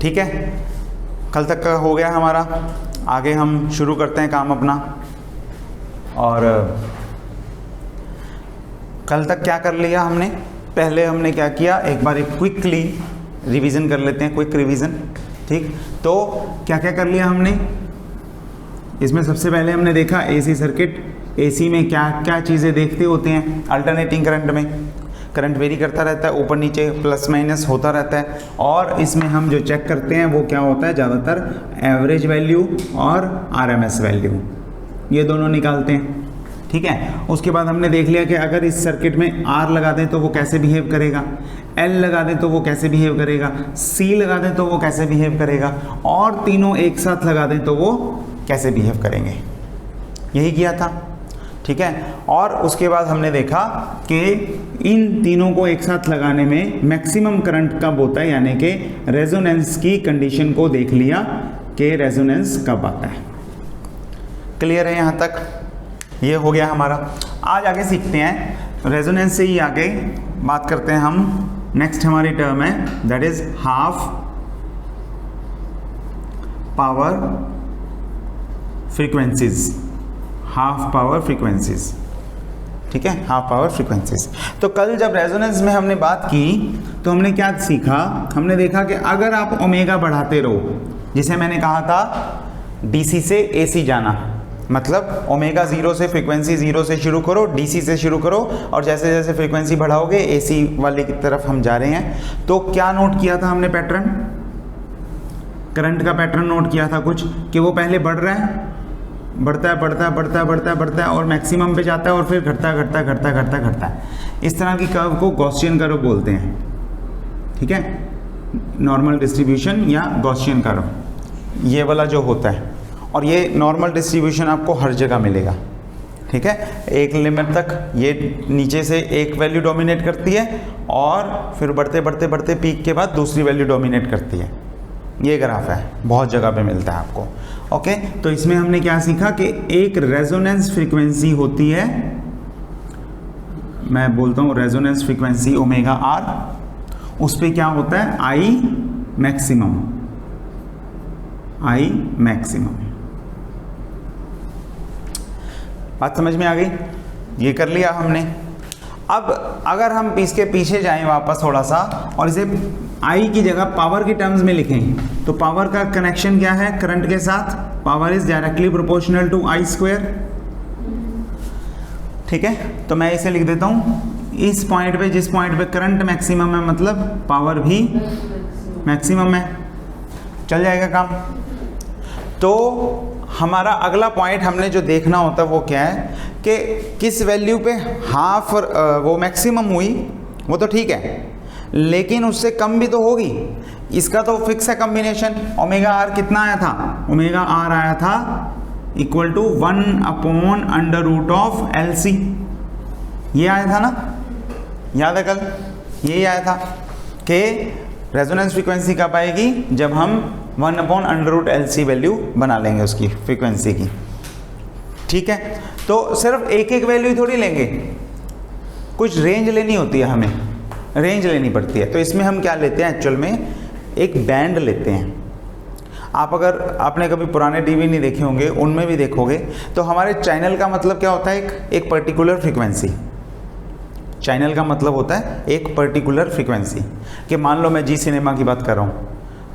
ठीक है, कल तक का हो गया हमारा। आगे हम शुरू करते हैं काम अपना। और कल तक क्या कर लिया हमने, पहले हमने क्या किया, एक बार एक क्विकली रिवीजन कर लेते हैं, क्विक रिवीजन। ठीक, तो क्या क्या कर लिया हमने इसमें। सबसे पहले हमने देखा एसी सर्किट, एसी में क्या क्या चीज़ें देखते होते हैं। अल्टरनेटिंग करंट में करंट वेरी करता रहता है, ऊपर नीचे प्लस माइनस होता रहता है। और इसमें हम जो चेक करते हैं वो क्या होता है, ज़्यादातर एवरेज वैल्यू और आरएमएस वैल्यू, ये दोनों निकालते हैं। ठीक है, उसके बाद हमने देख लिया कि अगर इस सर्किट में आर लगा दें तो वो कैसे बिहेव करेगा, एल लगा दें तो वो कैसे बिहेव करेगा, सी लगा दें तो वो कैसे बिहेव करेगा, और तीनों एक साथ लगा दें तो वो कैसे बिहेव करेंगे। यही किया था। ठीक है, और उसके बाद हमने देखा कि इन तीनों को एक साथ लगाने में मैक्सिमम करंट कब होता है, यानी कि रेजोनेंस की कंडीशन को देख लिया कि रेजोनेंस कब आता है। क्लियर है यहाँ तक, ये हो गया हमारा। आज आगे सीखते हैं, रेजोनेंस से ही आगे बात करते हैं हम। नेक्स्ट हमारी टर्म है that is half power frequencies, half power frequencies. ठीक है, हाफ पावर फ्रीक्वेंसीज। तो कल जब रेजोनेंस में हमने बात की तो हमने क्या सीखा, हमने देखा कि अगर आप ओमेगा बढ़ाते रहो, जिसे मैंने कहा था डीसी से एसी जाना, मतलब ओमेगा 0 से, फ्रीक्वेंसी 0 से शुरू करो, डीसी से शुरू करो, और जैसे जैसे फ्रीक्वेंसी बढ़ाओगे एसी वाले की तरफ हम जा रहे हैं। तो क्या नोट किया था हमने पैटर्न, करंट का पैटर्न नोट किया था कुछ, कि वो पहले बढ़ रहा है, बढ़ता है बढ़ता है बढ़ता है बढ़ता है बढ़ता है और मैक्सिमम पे जाता है और फिर घटता घटता घटता घटता घटता है। इस तरह की कर्व को गॉसियन कर्व बोलते हैं। ठीक है, नॉर्मल डिस्ट्रीब्यूशन या गॉसियन कर्व, ये वाला जो होता है। और ये नॉर्मल डिस्ट्रीब्यूशन आपको हर जगह मिलेगा। ठीक है, एक लिमिट तक ये नीचे से एक वैल्यू डोमिनेट करती है और फिर बढ़ते बढ़ते बढ़ते पीक के बाद दूसरी वैल्यू डोमिनेट करती है। ये ग्राफ है, बहुत जगह पे मिलता है आपको। ओके, तो इसमें हमने क्या सीखा कि एक रेजोनेंस फ्रीक्वेंसी होती है, मैं बोलता हूँ रेजोनेंस फ्रीक्वेंसी ओमेगा आर, उस पर क्या होता है आई मैक्सिमम, आई मैक्सिमम। बात समझ में आ गई, ये कर लिया हमने। अब अगर हम इसके पीछे जाएं वापस थोड़ा सा और इसे आई की जगह पावर की टर्म्स में लिखें, तो पावर का कनेक्शन क्या है करंट के साथ, power is directly proportional to I square. ठीक है, तो मैं इसे लिख देता हूँ, इस पॉइंट पे, जिस पॉइंट पे करंट मैक्सिमम है मतलब पावर भी मैक्सिमम है, चल जाएगा काम। तो हमारा अगला पॉइंट हमने जो देखना होता है वो क्या है कि किस वैल्यू पे हाफ वो मैक्सिमम हुई, वो तो ठीक है, लेकिन उससे कम भी तो होगी। इसका तो फिक्स है कॉम्बिनेशन। ओमेगा आर कितना आया था, ओमेगा आर आया था इक्वल टू 1/√ऑफ LC, ये आया था ना, याद है कल यही आया था कि रेजोनेंस फ्रीक्वेंसी कब आएगी, जब हम 1/√LC वैल्यू बना लेंगे उसकी फ्रीक्वेंसी की। ठीक है, तो सिर्फ एक एक वैल्यू थोड़ी लेंगे, कुछ रेंज लेनी होती है, हमें रेंज लेनी पड़ती है। तो इसमें हम क्या लेते हैं, एक्चुअल में एक बैंड लेते हैं। आप अगर आपने कभी पुराने टीवी नहीं देखे होंगे, उनमें भी देखोगे तो हमारे चैनल का मतलब क्या होता है, एक पर्टिकुलर फ्रीक्वेंसी। चैनल का मतलब होता है एक पर्टिकुलर फ्रीक्वेंसी, कि मान लो मैं जी सिनेमा की बात कर रहा हूँ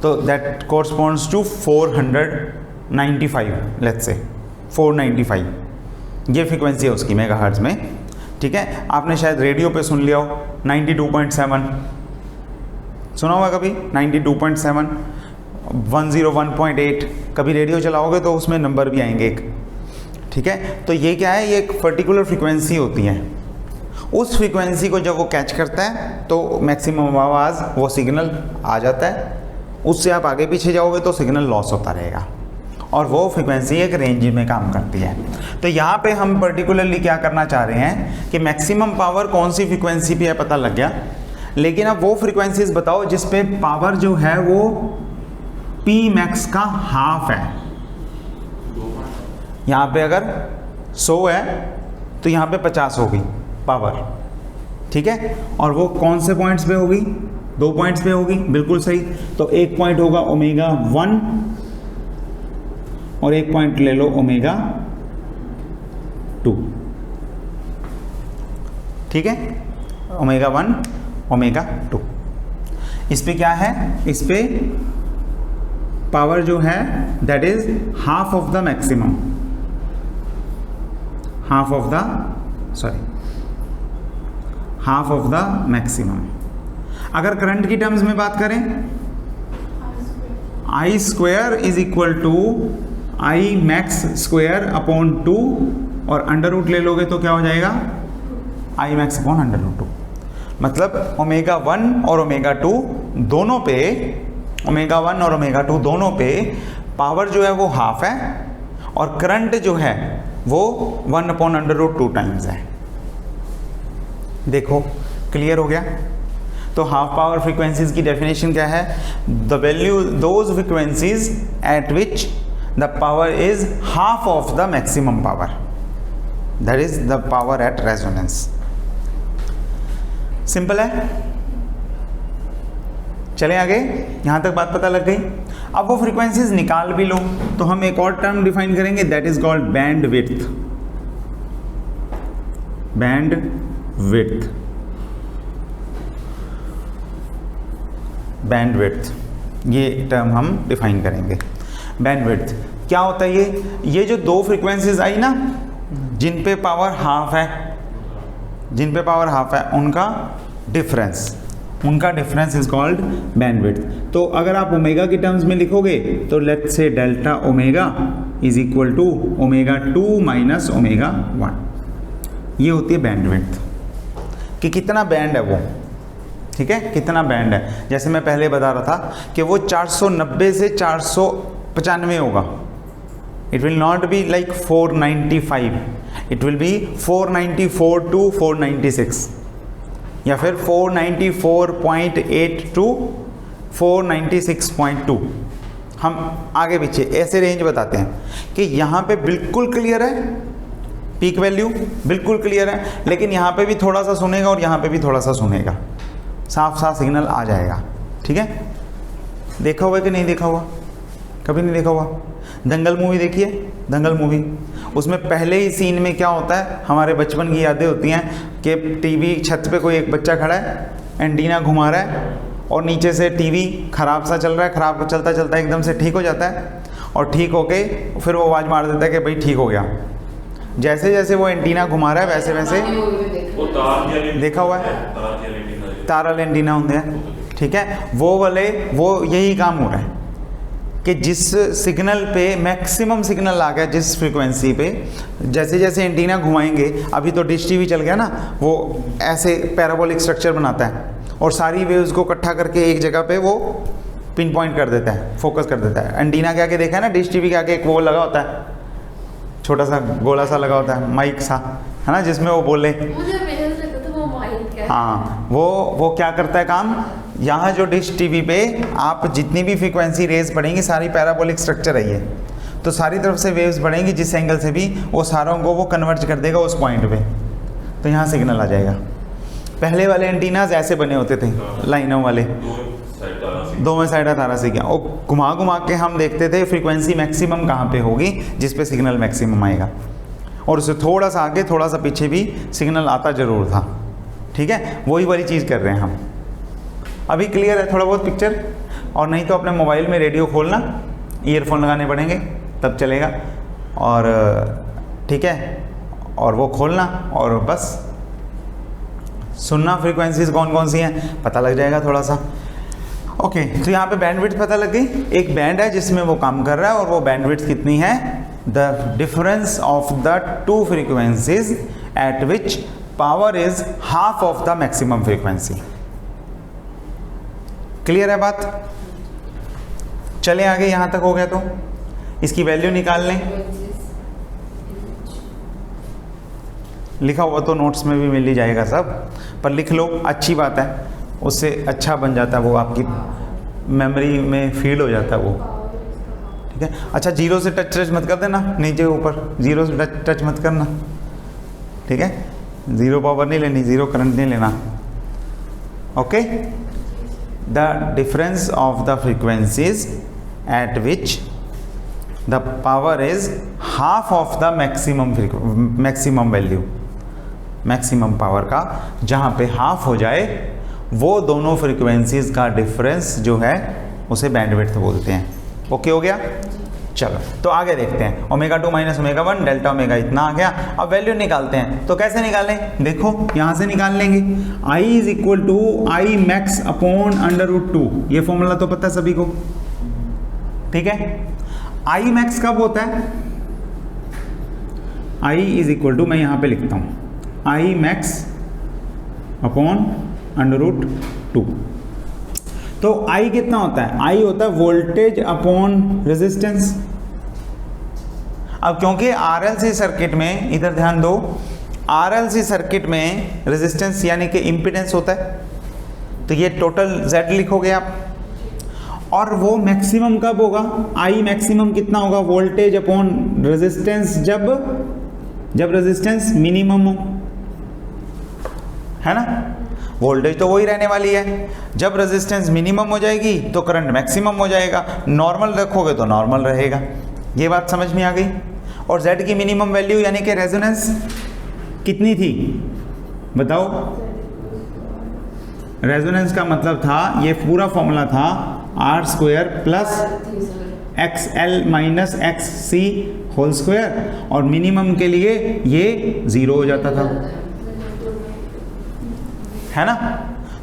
तो that corresponds to 495, let's say 495, ये फ्रीक्वेंसी है उसकी मेगाहर्ट्ज में। ठीक है, आपने शायद रेडियो पे सुन लिया हो 92.7, सुना होगा कभी 92.7, 101.8, कभी रेडियो चलाओगे तो उसमें नंबर भी आएंगे एक। ठीक है, तो ये क्या है, ये एक पर्टिकुलर फ्रीक्वेंसी होती है। उस फ्रीक्वेंसी को जब वो कैच करता है तो मैक्सिमम आवाज़, वो सिग्नल आ जाता है, उससे आप आगे पीछे जाओगे तो सिग्नल लॉस होता रहेगा, और वो फ्रीक्वेंसी एक रेंज में काम करती है। तो यहाँ पे हम पर्टिकुलरली क्या करना चाह रहे हैं कि मैक्सिमम पावर कौन सी फ्रीक्वेंसी पे है पता लग गया, लेकिन अब वो फ्रीक्वेंसीज बताओ जिस पे पावर जो है वो P मैक्स का हाफ है। यहाँ पे अगर 100 है तो यहाँ पे 50 होगी पावर। ठीक है, और वो कौन से पॉइंट्स पे होगी, 2 पॉइंट्स पे होगी, बिल्कुल सही। तो एक पॉइंट होगा ओमेगा 1 और एक पॉइंट ले लो ओमेगा 2, ठीक है, ओमेगा 1 ओमेगा 2। इस पे क्या है, इस पे पावर जो है that is half of the maximum, half of the maximum. अगर करंट की टर्म्स में बात करें, I square is equal to I max square upon 2 और अंडर रूट ले लोगे तो क्या हो जाएगा, I max upon under root 2। मतलब ओमेगा 1 और ओमेगा 2 दोनों पे, ओमेगा 1 और ओमेगा 2 दोनों पे पावर जो है वो हाफ है और करंट जो है वो 1 अपॉन अंडर रूट 2 टाइम्स है। देखो क्लियर हो गया। तो हाफ पावर फ्रीक्वेंसीज की डेफिनेशन क्या है, the value those frequencies eight which the power is half of the maximum power, that is the power at resonance. Simple है, चलें आगे, यहां तक बात पता लग गई। अब वो फ्रीक्वेंसीज निकाल भी लो तो हम एक और टर्म डिफाइन करेंगे, that is called band width. Band width, band width, ये टर्म हम डिफाइन करेंगे। बैंड विड्थ क्या होता है, ये जो दो फ्रीक्वेंसीज आई ना जिन पे पावर हाफ है, जिन पे पावर हाफ है उनका डिफरेंस इज कॉल्ड बैंडविड्थ। तो अगर आप ओमेगा की टर्म्स में लिखोगे तो let's say delta omega is equal to omega 2 minus omega 1। ये होती है बैंडविड्थ कि कितना बैंड है वो, ठीक है, कितना बैंड है। जैसे मैं पहले बता रहा था कि वो 490 से 495 होगा, it will not be like 495, it will be 494 to 496 या फिर 494.8 टू 496.2। हम आगे पीछे ऐसे रेंज बताते हैं कि यहाँ पे बिल्कुल क्लियर है, पीक वैल्यू बिल्कुल क्लियर है, लेकिन यहाँ पे भी थोड़ा सा सुनेगा और यहाँ पे भी थोड़ा सा सुनेगा, साफ साफ सिग्नल आ जाएगा, ठीक है। देखा हुआ है कि नहीं देखा हुआ, कभी नहीं देखा हुआ। दंगल मूवी देखिए, दंगल मूवी, उसमें पहले ही सीन में क्या होता है, हमारे बचपन की यादें होती हैं कि टीवी छत पे कोई एक बच्चा खड़ा है, एंटीना घुमा रहा है और नीचे से टीवी ख़राब सा चल रहा है, ख़राब चलता चलता एकदम से ठीक हो जाता है और ठीक होके फिर वो आवाज़ मार देता है कि भाई ठीक हो गया। जैसे जैसे वो एंटीना घुमा रहा है वैसे वैसे, देखा हुआ है, तार वाले एंटीना होते हैं, ठीक है, वो वाले वो यही काम हो रहा है कि जिस सिग्नल पे मैक्सिमम सिग्नल आ गया, जिस फ्रीक्वेंसी पे, जैसे जैसे एंटीना घुमाएंगे, अभी तो डिश टीवी चल गया ना, वो ऐसे पैराबोलिक स्ट्रक्चर बनाता है और सारी वेव्स को इकट्ठा करके एक जगह पे वो पिन पॉइंट कर देता है, फोकस कर देता है। एंटीना के आगे देखा है ना, डिश टीवी के आगे एक वो लगा होता है, छोटा सा गोला सा लगा होता है, माइक सा, है ना, जिसमें वो बोले, हाँ, वो क्या करता है काम, यहाँ जो डिश टीवी पे आप जितनी भी फ्रीक्वेंसी रेज पड़ेंगी सारी पैराबोलिक स्ट्रक्चर है ये, तो सारी तरफ से वेव्स बढ़ेंगी, जिस एंगल से भी वो सारों को वो कन्वर्ट कर देगा उस पॉइंट पे, तो यहाँ सिग्नल आ जाएगा। पहले वाले एंटीनाज ऐसे बने होते थे, लाइनों वाले, दो में साइड तारा से क्या, और घुमा घुमा के हम देखते थे फ्रीक्वेंसी मैक्सिमम कहाँ पे होगी जिस पे सिग्नल मैक्सिमम आएगा, और उससे थोड़ा सा आगे थोड़ा सा पीछे भी सिग्नल आता ज़रूर था, ठीक है। वही वाली चीज़ कर रहे हैं हम। अभी क्लियर है थोड़ा बहुत पिक्चर? और नहीं तो अपने मोबाइल में रेडियो खोलना, ईयरफोन लगाने पड़ेंगे तब चलेगा, और ठीक है, और वो खोलना और बस सुनना, फ्रीक्वेंसीज कौन कौन सी हैं पता लग जाएगा थोड़ा सा। ओके, तो यहाँ पे बैंडविड्थ पता लग गई, एक बैंड है जिसमें वो काम कर रहा है, और वो बैंडविड्थ कितनी है, the difference of the two frequencies eight which power is half of the maximum frequency. Clear है बात? चलें आगे, यहां तक हो गया तो इसकी वैल्यू निकाल लें। लिखा हुआ तो नोट्स में भी मिल ही जाएगा सब, पर लिख लो, अच्छी बात है, उससे अच्छा बन जाता है, वो आपकी मेमोरी में फीड हो जाता है वो, ठीक है। अच्छा, जीरो से टच मत कर देना, नीचे ऊपर जीरो से टच मत करना, ठीक है, ज़ीरो पावर नहीं लेनी, ज़ीरो करंट नहीं लेना, okay. The difference of the frequencies eight which the power is half of the maximum value, maximum power का जहाँ पे हाफ हो जाए वो दोनों फ्रीक्वेंसीज का डिफरेंस जो है उसे बैंडविड्थ बोलते हैं। ओके हो गया? चलो तो आगे देखते हैं। Omega 2 minus omega 1 delta omega इतना आ गया। अब वैल्यू निकालते हैं, तो कैसे निकालें? देखो यहाँ से निकाल लेंगे। I is equal to I max upon √2, ये फॉर्मूला तो पता है सभी को, ठीक है। आई मैक्स कब होता है? I इज इक्वल टू, मैं यहाँ पे लिखता हूँ, आई मैक्स अपॉन √2। तो I कितना होता है? I होता है वोल्टेज अपॉन रेजिस्टेंस। अब क्योंकि RLC सर्किट में, इधर ध्यान दो, RLC सर्किट में रेजिस्टेंस यानी कि इम्पीडेंस होता है, तो ये टोटल Z लिखोगे आप। और वो मैक्सिमम कब होगा? I मैक्सिमम कितना होगा? वोल्टेज अपॉन रेजिस्टेंस, जब रेजिस्टेंस मिनिमम हो, है ना। वोल्टेज तो वही रहने वाली है। जब रेजिस्टेंस मिनिमम हो जाएगी तो करंट मैक्सिमम हो जाएगा, नॉर्मल रखोगे तो नॉर्मल रहेगा। ये बात समझ में आ गई? और Z की मिनिमम वैल्यू यानी कि रेजोनेंस कितनी थी बताओ? रेजोनेंस का मतलब था, ये पूरा फॉर्मूला था R² plus XL minus XC whole square, और मिनिमम के लिए ये 0 हो जाता था, है ना।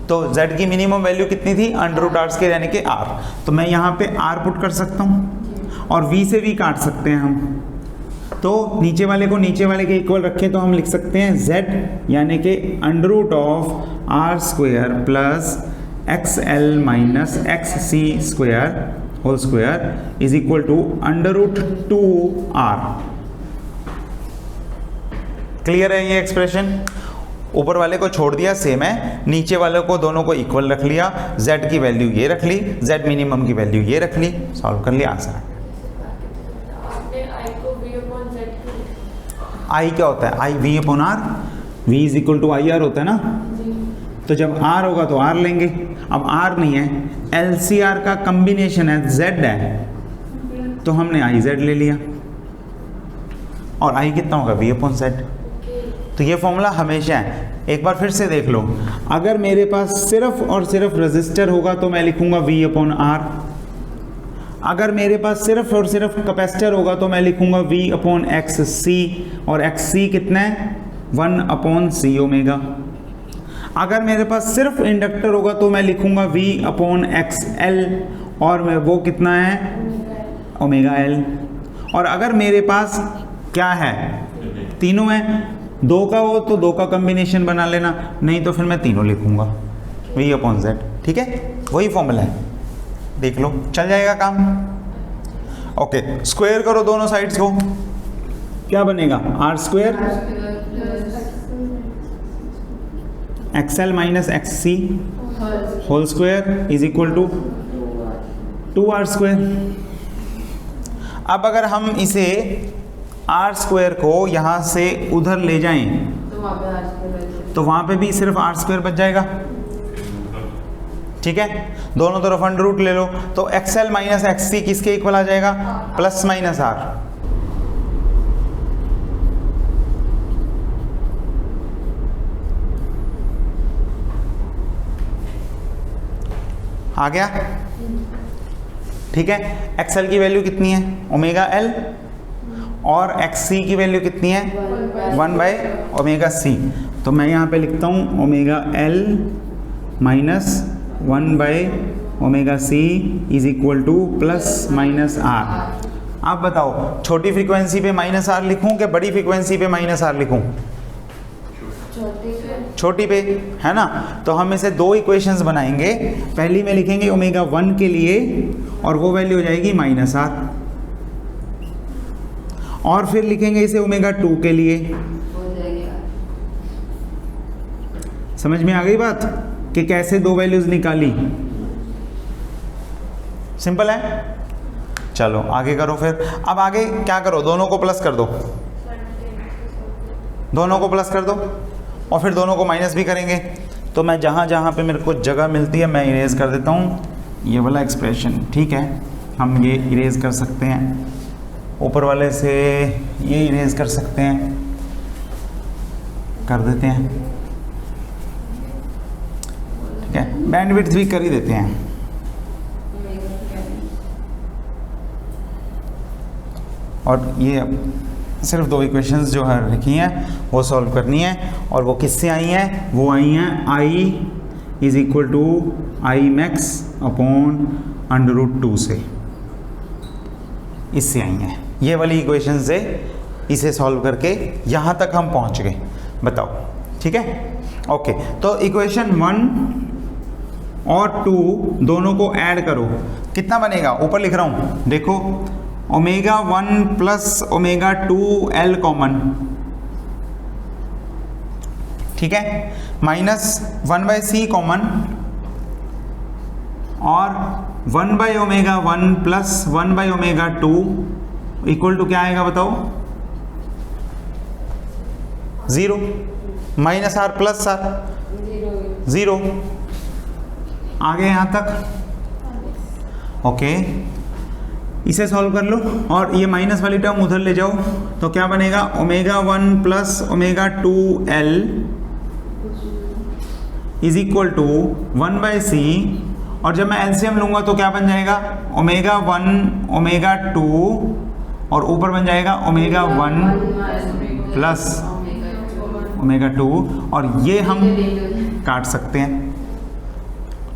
तो Z की मिनिमम वैल्यू कितनी थी? √R² यानी कि R। तो मैं यहाँ पे R पुट कर सकता हूँ और V से V काट सकते हैं हम। तो नीचे वाले को नीचे वाले के इक्वल रखें तो हम लिख सकते हैं Z यानी कि √R² plus XL minus XC² whole square is equal to √2R। Clear है ये एक्सप्रेशन? ऊपर वाले को छोड़ दिया सेम है, नीचे वाले को दोनों को इक्वल रख लिया, Z की वैल्यू ये रख ली, Z मिनिमम की वैल्यू ये रख ली, सॉल्व कर लिया, आंसर आ गया। I क्या होता है? I V/R, V is equal to IR होता है ना। तो जब R होगा तो R लेंगे, अब R नहीं है, LCR का कॉम्बिनेशन है, Z है, तो हमने IZ ले लिया, और I कितना होगा? V/Z। तो ये फॉर्मूला हमेशा है। एक बार फिर से देख लो, अगर मेरे पास सिर्फ और सिर्फ रेजिस्टर होगा तो मैं लिखूंगा V/R। अगर मेरे पास सिर्फ और सिर्फ कैपेसिटर होगा तो मैं लिखूंगा V/XC, और XC कितना है? 1/C omega. अगर मेरे पास सिर्फ इंडक्टर होगा तो मैं लिखूंगा V/XL, और वो कितना है? Omega L। और अगर मेरे पास क्या है? तीनों है, 2 का हो तो 2 का कॉम्बिनेशन बना लेना, नहीं तो फिर मैं तीनों लिखूंगा V/Z, ठीक है। वही फॉर्मूला है, देख लो, चल जाएगा काम। ओके, स्क्वायर करो दोनों साइड्स को, क्या बनेगा? R² XL minus XC whole square is equal to 2R²। अब अगर हम इसे R² को यहाँ से उधर ले जाएं तो वहाँ पे भी सिर्फ R² बच जाएगा, ठीक है। दोनों तरफ √ ले लो, तो XL माइनस XC किसके इक्वल आ जाएगा? Plus minus R। आ गया, ठीक है। XL की वैल्यू कितनी है? ओमेगा L, और XC की वैल्यू कितनी है? 1/ωc। तो मैं यहाँ पे लिखता हूँ omega L minus 1/ωc is equal two plus minus R। आप बताओ, छोटी फ्रीक्वेंसी पे माइनस R लिखूँ कि बड़ी फ्रीक्वेंसी पे माइनस R लिखूँ? छोटी पे, है ना। तो हम इसे 2 इक्वेशंस बनाएंगे। पहली में लिखेंगे ओमेगा 1 के लिए, और वो वैल्यू हो जाएगी -R, और फिर लिखेंगे इसे ओमेगा 2 के लिए। समझ में आ गई बात कि कैसे 2 वैल्यूज निकाली? सिंपल है। चलो आगे करो फिर। अब आगे क्या करो? दोनों को प्लस कर दो, दोनों को प्लस कर दो, और फिर दोनों को माइनस भी करेंगे। तो मैं जहाँ जहाँ पे मेरे को जगह मिलती है मैं इरेज कर देता हूँ ये वाला एक्सप्रेशन, ठीक है। हम ये इरेज कर सकते हैं, ऊपर वाले से ये इरेज कर सकते हैं, कर देते हैं, ठीक है। बैंडविड्थ भी कर ही देते हैं। और ये अब सिर्फ दो इक्वेशंस जो है लिखी हैं वो सॉल्व करनी है, और वो किससे आई हैं? वो आई हैं I is equal to I max upon √2 से, इससे आई हैं। ये वाली इक्वेशन से इसे सॉल्व करके यहाँ तक हम पहुँच गए, बताओ, ठीक है। ओके, तो इक्वेशन 1 और 2 दोनों को ऐड करो, कितना बनेगा? ऊपर लिख रहा हूँ, देखो, ω1 प्लस ω2 L कॉमन, ठीक है, माइनस 1/c कॉमन, और 1/ω1 प्लस 1/ω2 इक्वल टू क्या आएगा बताओ? 0, माइनस r प्लस r 0, आगे यहाँ तक। ओके, इसे सॉल्व कर लो, और ये माइनस वाली टर्म उधर ले जाओ, तो क्या बनेगा? ω1 plus ω2 L is equal to 1/c, और जब मैं एलसीएम लूंगा तो क्या बन जाएगा? ω1 ω2, और ऊपर बन जाएगा ω1 प्लस ω2, और ये हम काट सकते हैं,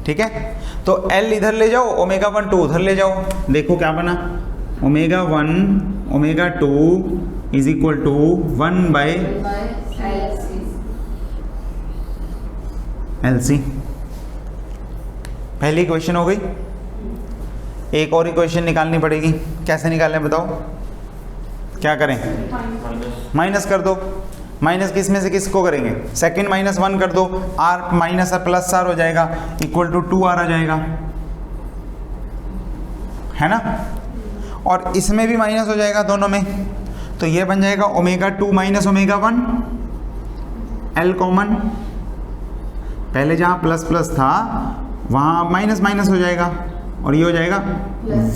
ठीक है। तो L इधर ले जाओ, ω1 2 उधर ले जाओ, देखो क्या बना? ω1 ω2 इज इक्वल टू 1/LC। पहली इक्वेशन हो गई। एक और इक्वेशन निकालनी पड़ेगी, कैसे निकालें बताओ? क्या करें? माइनस कर दो। माइनस किस में से किसको करेंगे? सेकंड -1 कर दो, r minus r plus r हो जाएगा, इक्वल टू 2r आ जाएगा, है ना। और इसमें भी माइनस हो जाएगा दोनों में, तो ये बन जाएगा ω2 माइनस ω1 L कॉमन, पहले जहाँ प्लस प्लस था वहाँ माइनस माइनस हो जाएगा, और ये हो जाएगा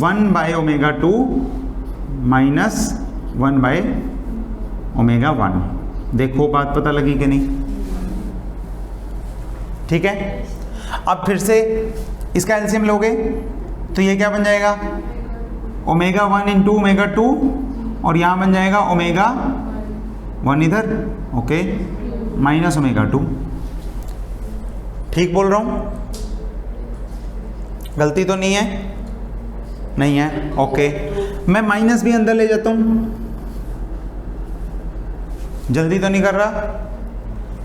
1/ω2 माइनस 1/ω1। देखो बात पता लगी कि नहीं? ठीक है। अब फिर से इसका एलसीएम लोगे तो ये क्या बन जाएगा? ω1 इंटू ω2, और यहाँ बन जाएगा ω1 इधर, ओके, माइनस ω2। ठीक बोल रहा हूँ? गलती तो नहीं है? नहीं है, ओके। मैं माइनस भी अंदर ले जाता हूँ, जल्दी तो नहीं कर रहा।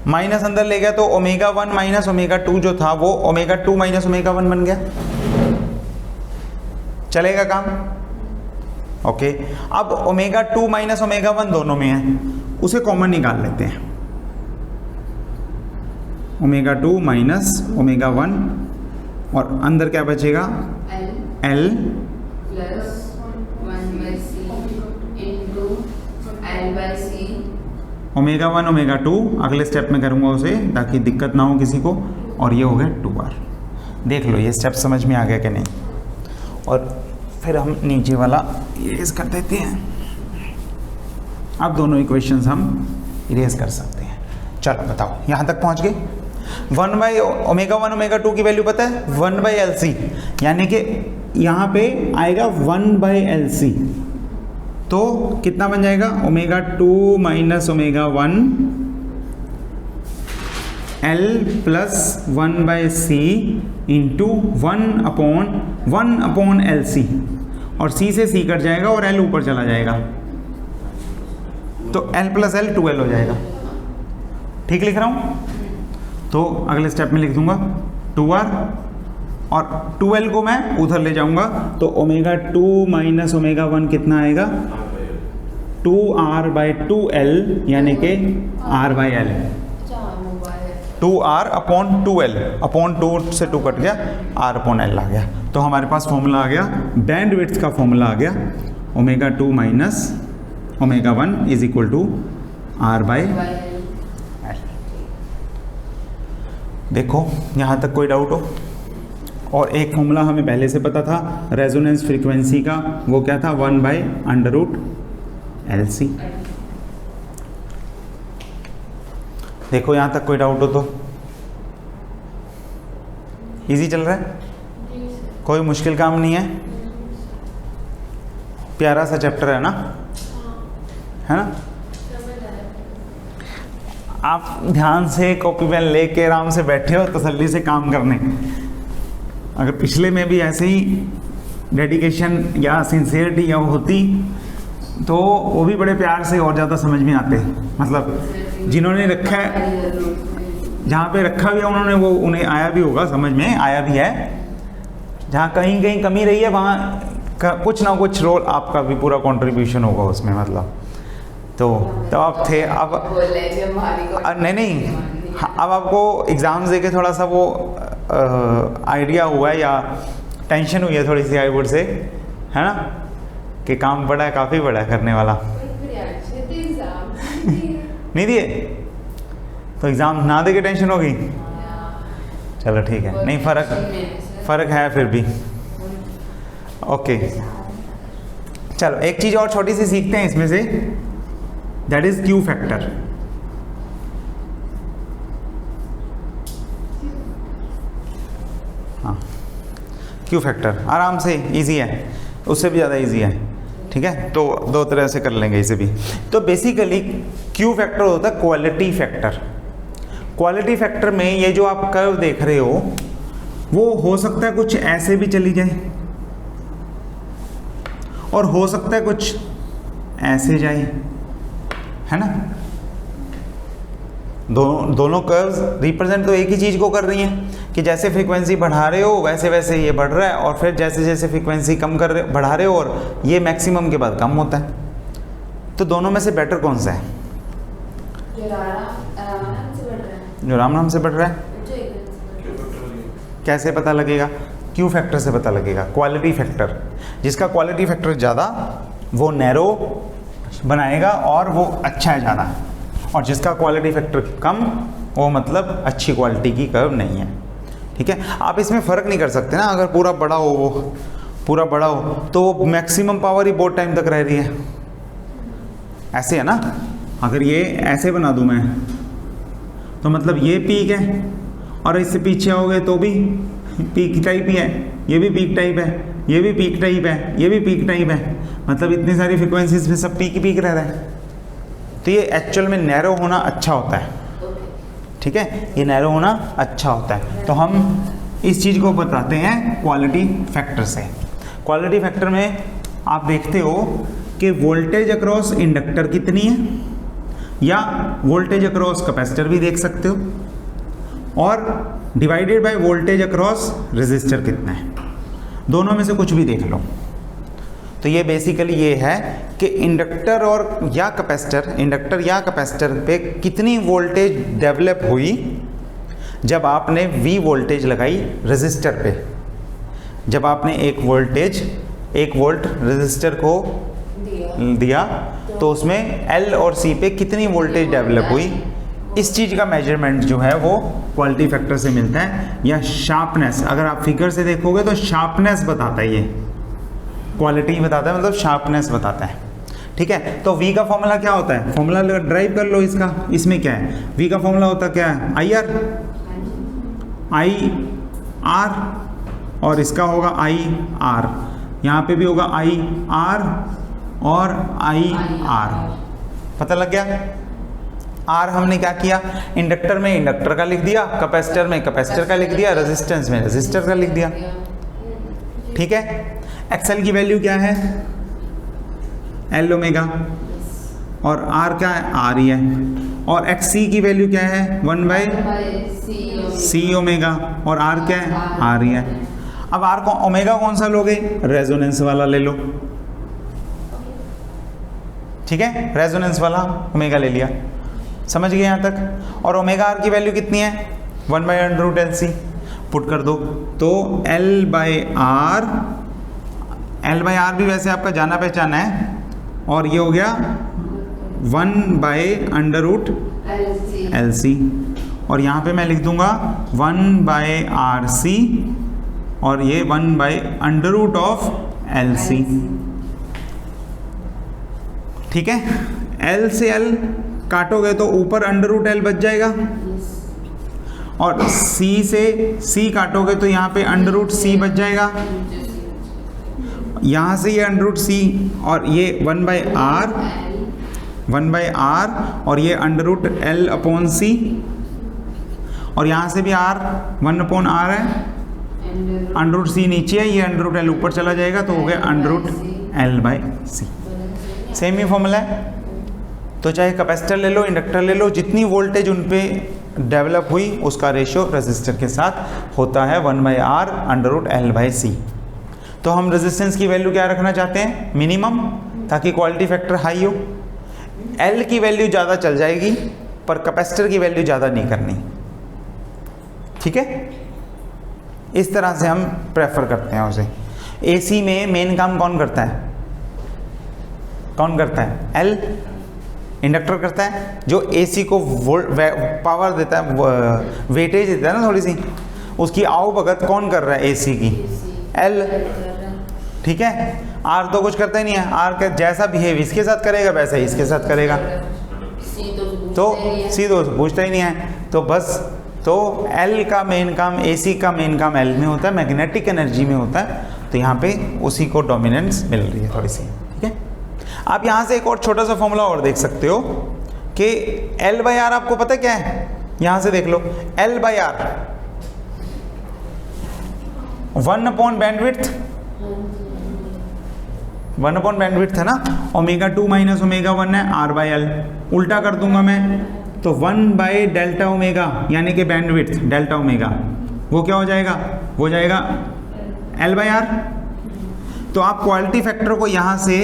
माइनस अंदर ले गया तो ω1 माइनस ω2 जो था वो ω2 माइनस ω1 बन गया, चलेगा काम? ओके। अब ω2 माइनस ω1 दोनों में है, उसे कॉमन निकाल लेते हैं। ω2 माइनस ω1, और अंदर क्या बचेगा? L plus 1/c into L/c। ω1 ω2 अगले स्टेप में करूँगा उसे, ताकि दिक्कत ना हो किसी को, और ये हो गया 2r। देख लो ये स्टेप समझ में आ गया कि नहीं? और फिर हम नीचे वाला इरेज कर देते हैं। अब दोनों इक्वेशंस हम इरेज कर सकते हैं। चलो बताओ, यहाँ तक पहुँच गए। ω1 ω2 की वैल्यू पता है? 1/LC, यानी कि यहाँ पे आएगा 1/LC, तो कितना बन जाएगा? ω2 minus ω1 L plus 1/c into 1/LC, और c से c कट जाएगा और L ऊपर चला जाएगा, तो L प्लस L 2L हो जाएगा। ठीक लिख रहा हूँ? तो अगले स्टेप में लिख दूंगा 2r, और 2L को मैं उधर ले जाऊंगा, तो ω2 माइनस ω1 कितना आएगा? 2r/2L, यानी कि r/L, 2r upon 2L, upon 2 से 2 कट गया, r/L आ गया। तो हमारे पास फॉर्मूला आ गया, बैंडविड्थ का फॉर्मूला आ गया, ω2 minus ω1 is equal to r/L। देखो यहाँ तक कोई डाउट हो? और एक फॉर्मूला हमें पहले से पता था रेजोनेंस फ्रीक्वेंसी का, वो क्या था? 1/√LC। देखो यहाँ तक कोई डाउट हो तो? इजी चल रहा है, कोई मुश्किल काम नहीं है, प्यारा सा चैप्टर है ना, है ना? आप ध्यान से कॉपी पेन लेके आराम से बैठे हो तसल्ली से काम करने। अगर पिछले में भी ऐसे ही डेडिकेशन या सिंसियरिटी या होती तो वो भी बड़े प्यार से और ज़्यादा समझ में आते। मतलब जिन्होंने रखा है, जहाँ पे रखा भी है उन्होंने, वो उन्हें आया भी होगा, समझ में आया भी है। जहाँ कहीं कहीं कमी रही है वहाँ कुछ ना कुछ रोल आपका भी पूरा कंट्रीब्यूशन होगा उसमें। मतलब तो तब आप थे, अब नहीं, अब आपको एग्ज़ाम्स दे के थोड़ा सा वो आइडिया हुआ है या टेंशन हुई है थोड़ी सी, आई वुड से, है ना, कि काम बड़ा है, काफ़ी बड़ा है करने वाला। नहीं दिए तो एग्ज़ाम ना दे के टेंशन होगी? चलो ठीक है, नहीं फ़र्क है फिर भी। ओके चलो एक चीज़ और छोटी सी सीखते हैं इसमें से, दैट इज़ क्यू फैक्टर। हाँ, क्यू फैक्टर आराम से इजी है, उससे भी ज़्यादा इजी है, ठीक है? तो दो तरह से कर लेंगे इसे भी। तो बेसिकली क्यू फैक्टर होता है क्वालिटी फैक्टर। क्वालिटी फैक्टर में ये जो आप कर्व देख रहे हो वो हो सकता है कुछ ऐसे भी चली जाए और हो सकता है कुछ ऐसे जाए, है ना? दोनों कर्व्स रिप्रेजेंट तो एक ही चीज़ को कर रही हैं कि जैसे फ्रीक्वेंसी बढ़ा रहे हो वैसे वैसे ये बढ़ रहा है, और फिर जैसे जैसे फ्रीक्वेंसी कम कर रहे बढ़ा रहे हो और ये मैक्सिमम के बाद कम होता है। तो दोनों में से बेटर कौन सा है? जो राम नाम से बढ़ रहा है। कैसे पता लगेगा? क्यू फैक्टर से पता लगेगा। क्वालिटी फैक्टर, जिसका क्वालिटी फैक्टर ज़्यादा वो नैरो बनाएगा और वो अच्छा है ज़्यादा, और जिसका क्वालिटी फैक्टर कम वो मतलब अच्छी क्वालिटी की कर्व नहीं है, ठीक है? आप इसमें फ़र्क नहीं कर सकते ना, अगर पूरा बड़ा हो, वो पूरा बड़ा हो तो वो मैक्सिमम पावर ही बहुत टाइम तक रह रही है, ऐसे है ना? अगर ये ऐसे बना दूँ मैं तो मतलब ये पीक है, और इससे पीछे हो गए तो भी पीक टाइप ही है, ये भी पीक टाइप है, ये भी पीक टाइप है, ये भी पीक टाइप है, मतलब इतनी सारी फ्रिक्वेंसीज में सब पीक ही पीक रह रहा है। तो ये एक्चुअल में नैरो होना अच्छा होता है, ठीक है? ये नैरो होना अच्छा होता है। तो हम इस चीज़ को बताते हैं क्वालिटी फैक्टर से। क्वालिटी फैक्टर में आप देखते हो कि वोल्टेज अक्रॉस इंडक्टर कितनी है, या वोल्टेज अक्रॉस कैपेसिटर भी देख सकते हो, और divided by voltage across resistor कितना है, दोनों में से कुछ भी देख लो। तो ये बेसिकली ये है कि इंडक्टर और या कैपेसिटर, इंडक्टर या कैपेसिटर पे कितनी वोल्टेज डेवलप हुई जब आपने V वोल्टेज लगाई रेजिस्टर पे। जब आपने एक वोल्ट रेजिस्टर को दिया तो उसमें L और C पे कितनी वोल्टेज डेवलप हुई, इस चीज़ का मेजरमेंट जो है वो क्वालिटी फैक्टर से मिलता है। या शार्पनेस, अगर आप फिगर से देखोगे तो शार्पनेस बताता है, ये क्वालिटी बताता है, मतलब शार्पनेस बताता है, ठीक है? तो V का फॉर्मूला क्या होता है? फॉर्मूला ड्राइव कर लो इसका। इसमें क्या है? V का फॉर्मूला होता क्या है? IR, और इसका होगा IR, यहाँ पे भी होगा IR और IR। पता लग गया? R हमने क्या किया? इंडक्टर में इंडक्टर का लिख दिया, कैपेसिटर में कैपेसिटर का लिख दिया, रेजिस्टेंस में रेजिस्टर का लिख दिया, ठीक है? XL की वैल्यू क्या है? L ओमेगा, और R क्या है? R ही है। और XC की वैल्यू क्या है? 1/C ओमेगा, और R क्या है? R ही है। अब R को ओमेगा कौन सा लोगे? रेजोनेंस वाला ले लो, ठीक है? रेजोनेंस वाला ओमेगा ले लिया, समझ गए यहाँ तक? और ओमेगा R की वैल्यू कितनी है? 1/√LC पुट कर दो, तो L/R भी वैसे आपका जाना पहचाना है, और ये हो गया 1/√LC, और यहाँ पे मैं लिख दूंगा 1/RC और ये 1/√LC। ठीक है, L से L काटोगे तो ऊपर √L बच जाएगा और C से C काटोगे तो यहाँ पे √C बच जाएगा। यहाँ से ये √C और ये 1/R और ये √L/C और यहाँ से भी R 1/R है, √C नीचे है, ये √L ऊपर चला जाएगा तो हो गया √L/C। सेम ही फॉर्मूला है। तो चाहे कैपेसिटर ले लो, इंडक्टर ले लो, जितनी वोल्टेज उन पे डेवलप हुई उसका रेशियो रेजिस्टर के साथ होता है 1/R √L/C। तो हम रेजिस्टेंस की वैल्यू क्या रखना चाहते हैं? मिनिमम, ताकि क्वालिटी फैक्टर हाई हो। L की वैल्यू ज़्यादा चल जाएगी पर कैपेसिटर की वैल्यू ज़्यादा नहीं करनी। ठीक है, इस तरह से हम प्रेफर करते हैं उसे। AC में मेन काम कौन करता है? कौन करता है? L, इंडक्टर करता है, जो AC को पावर देता है, वेटेज देता है ना थोड़ी सी, उसकी आओ भगत कौन कर रहा है? AC की L। ठीक है, R तो कुछ करता ही नहीं है, R का जैसा बिहेव इसके साथ करेगा वैसा ही इसके साथ करेगा, तो C तो पूछता ही नहीं है। तो बस, तो L का मेन काम, AC का मेन काम L में होता है, मैग्नेटिक एनर्जी में होता है, तो यहाँ पे उसी को डोमिनेंस मिल रही है थोड़ी सी। ठीक है, आप यहाँ से एक और छोटा सा फॉर्मूला और देख सकते हो कि L/R आपको पता क्या है? यहाँ से देख लो, L/R 1/बैंडविड्थ, 1/बैंडविड्थ है ना, ω2 - ω1 है, R/L। उल्टा कर दूंगा मैं तो 1/Δω यानी कि बैंडविड्थ Δω, वो क्या हो जाएगा? वो जाएगा L/R। तो आप क्वालिटी फैक्टर को यहाँ से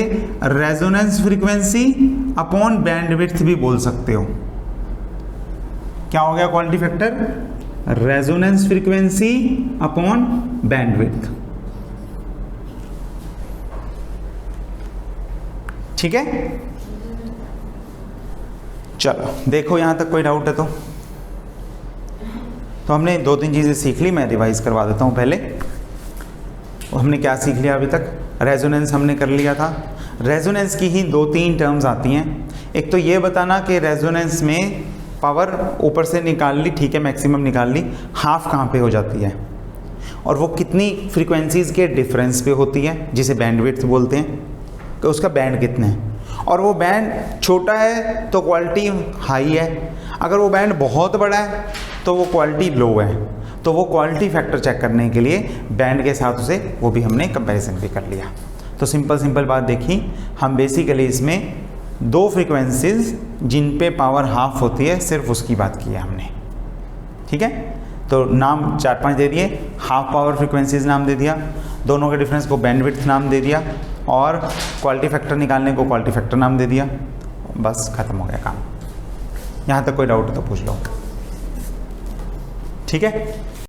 रेजोनेंस फ्रीक्वेंसी अपॉन बैंडविड्थ भी बोल सकते हो। क्या हो गया quality factor? Resonance frequency upon bandwidth. ठीक है, चलो देखो यहाँ तक कोई डाउट है तो हमने 2-3 चीज़ें सीख ली, मैं रिवाइज करवा देता हूँ। पहले हमने क्या सीख लिया अभी तक? रेजोनेंस हमने कर लिया था। रेजोनेंस की ही 2-3 टर्म्स आती हैं। एक तो ये बताना कि रेजोनेंस में पावर ऊपर से निकाल ली, ठीक है, मैक्सिमम निकाल ली, हाफ कहाँ पे हो जाती है और वो कितनी फ्रीक्वेंसीज़ के डिफरेंस पे होती है, जिसे बैंडविड्थ बोलते हैं, कि उसका बैंड कितने हैं। और वो बैंड छोटा है तो क्वालिटी हाई है, अगर वो बैंड बहुत बड़ा है तो वो क्वालिटी लो है। तो वो क्वालिटी फैक्टर चेक करने के लिए बैंड के साथ उसे वो भी हमने कंपैरिजन भी कर लिया। तो सिंपल बात देखी, हम बेसिकली इसमें 2 फ्रीक्वेंसीज जिन पे पावर हाफ होती है सिर्फ उसकी बात की है हमने। ठीक है, तो नाम 4-5 दे दिए, हाफ पावर फ्रीक्वेंसीज नाम दे दिया, दोनों के डिफरेंस को बैंडविड्थ नाम दे दिया और क्वालिटी फैक्टर निकालने को क्वालिटी फैक्टर नाम दे दिया। बस ख़त्म हो गया काम। यहाँ तक कोई डाउट है तो पूछ लो। ठीक है।